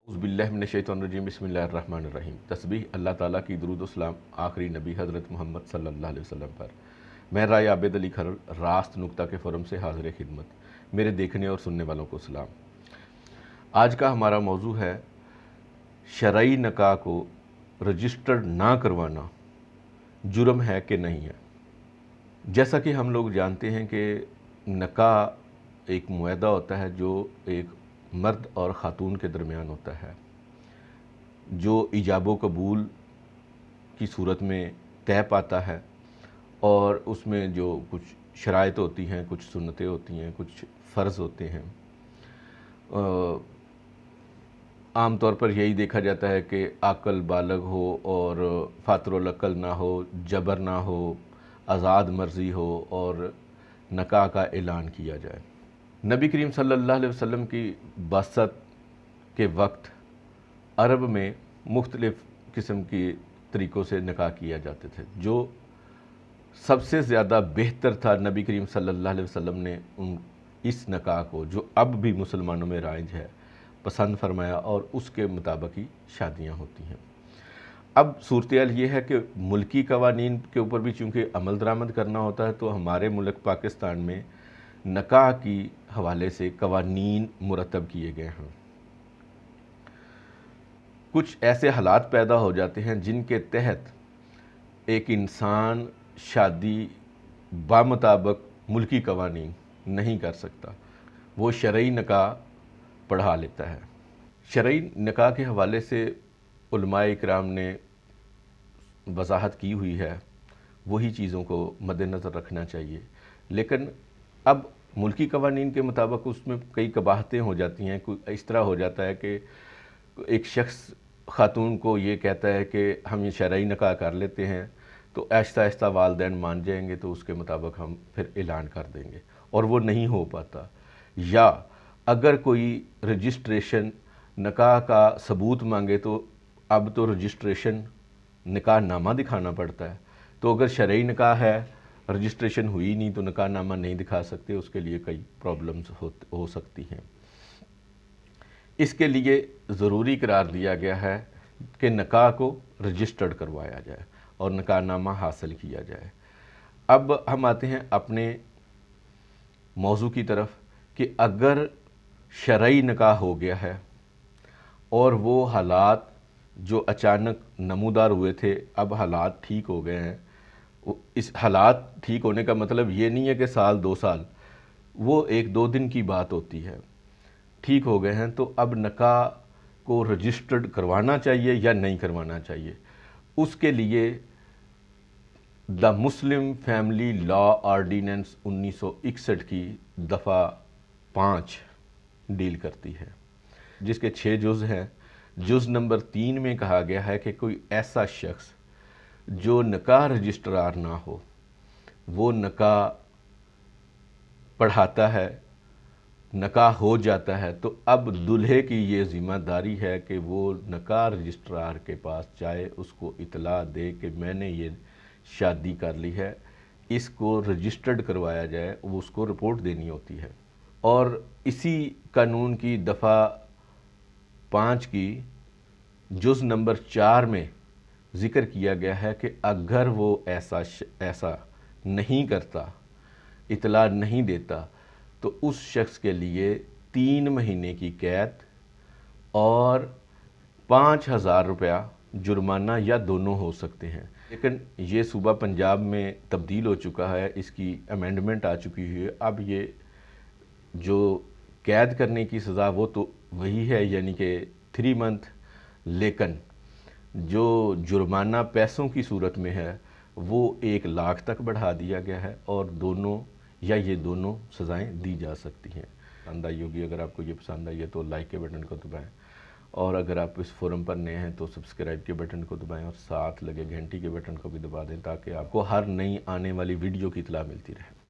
बिस्मिल्लाहिर्रहमानिर्रहीम बिस्मिल्लाहिर्रहमानिर्रहीम। तस्बीह अल्लाह ताला की, दुरूद व सलाम आखिरी नबी हज़रत मोहम्मद सल्लल्लाहु अलैहि वसल्लम पर। मैं राय आबिद अली खरल रास्त नुक्ता के फ़ोरम से हाज़िर खिदमत। मेरे देखने और सुनने वालों को सलाम। आज का हमारा मौजू है शरई निकाह को रजिस्टर्ड ना करवाना जुर्म है कि नहीं है। जैसा कि हम लोग जानते हैं कि निकाह एक मुआहदा होता है जो एक मर्द और ख़ातून के दरमियान होता है, जो इजाब व कबूल की सूरत में तय पाता है और उसमें जो कुछ शराइत होती हैं, कुछ सुन्नतें होती हैं, कुछ फ़र्ज़ होते हैं। आम तौर पर यही देखा जाता है कि अक़ल बालग हो और फ़ातरुल अक़ल ना हो, जबर ना हो, आज़ाद मर्ज़ी हो और निकाह का ऐलान किया जाए। नबी करीम सल्लल्लाहु अलैहि वसल्लम की बासत के वक्त अरब में मुख्तलिफ़ किस्म की तरीक़ों से निकाह किया जाते थे। जो सबसे ज़्यादा बेहतर था, नबी करीम सल्लल्लाहु अलैहि वसल्लम ने इस निकाह को, जो अब भी मुसलमानों में राइज है, पसंद फरमाया और उसके मुताबिक ही शादियाँ होती हैं। अब सूरत-ए-हाल ये है कि मुल्की कवानीन के ऊपर भी चूँकि अमल दरामद करना होता है, तो हमारे मुल्क पाकिस्तान में निकाह की हवाले से कवानीन मुरतब किए गए हैं। कुछ ऐसे हालात पैदा हो जाते हैं जिनके तहत एक इंसान शादी बामुताबिक मुल्की कवानीन नहीं कर सकता, वो शरई निकाह पढ़ा लेता है। शरई निकाह के हवाले से उलमाए इकराम ने वजाहत की हुई है, वही चीज़ों को मद्देनज़र रखना चाहिए। लेकिन अब मुल्की कवानीन के मुताबिक उसमें कई कबाहतें हो जाती हैं। कोई इस तरह हो जाता है कि एक शख्स ख़ातून को ये कहता है कि हम ये शरई निकाह कर लेते हैं, तो आहिस्ता आहिस्ता वालिदैन मान जाएंगे, तो उसके मुताबिक हम फिर ऐलान कर देंगे, और वो नहीं हो पाता। या अगर कोई रजिस्ट्रेशन निकाह का सबूत मांगे, तो अब तो रजिस्ट्रेशन निकाह नामा दिखाना पड़ता है। तो अगर शरई निकाह है, रजिस्ट्रेशन हुई नहीं, तो निकाह नामा नहीं दिखा सकते, उसके लिए कई प्रॉब्लम्स हो सकती हैं। इसके लिए ज़रूरी करार दिया गया है कि निकाह को रजिस्टर्ड करवाया जाए और निकाह नामा हासिल किया जाए। अब हम आते हैं अपने मौजू की तरफ कि अगर शरई निकाह हो गया है और वो हालात जो अचानक नमूदार हुए थे, अब हालात ठीक हो गए हैं। इस हालात ठीक होने का मतलब ये नहीं है कि साल 2 साल, वो 1-2 दिन की बात होती है। ठीक हो गए हैं, तो अब निकाह को रजिस्टर्ड करवाना चाहिए या नहीं करवाना चाहिए। उसके लिए the Muslim family law ordinance 1961 की दफ़ा 5 डील करती है, जिसके 6 जुज़ हैं। जुज़ नंबर 3 में कहा गया है कि कोई ऐसा शख्स जो निकाह रजिस्ट्रार ना हो, वो निकाह पढ़ाता है, निकाह हो जाता है, तो अब दूल्हे की ये ज़िम्मेदारी है कि वो निकाह रजिस्ट्रार के पास जाए, उसको इतला दे कि मैंने ये शादी कर ली है, इसको रजिस्टर्ड करवाया जाए, वो उसको रिपोर्ट देनी होती है। और इसी कानून की दफ़ा 5 की जुज़ नंबर 4 में ज़िक्र किया गया है कि अगर वो ऐसा नहीं करता, इतला नहीं देता, तो उस शख्स के लिए 3 महीने की कैद और 5,000 रुपया जुर्माना या दोनों हो सकते हैं। लेकिन ये सूबा पंजाब में तब्दील हो चुका है, इसकी अमेंडमेंट आ चुकी है। अब ये जो कैद करने की सज़ा वो तो वही है, यानी कि 3 मंथ, लेकिन जो जुर्माना पैसों की सूरत में है वो 1 लाख तक बढ़ा दिया गया है, और दोनों या ये दोनों सज़ाएं दी जा सकती हैं। पसंद आई होगी, अगर आपको ये पसंद आई है तो लाइक के बटन को दबाएं, और अगर आप इस फोरम पर नए हैं तो सब्सक्राइब के बटन को दबाएं और साथ लगे घंटी के बटन को भी दबा दें, ताकि आपको हर नई आने वाली वीडियो की इत्तला मिलती रहे।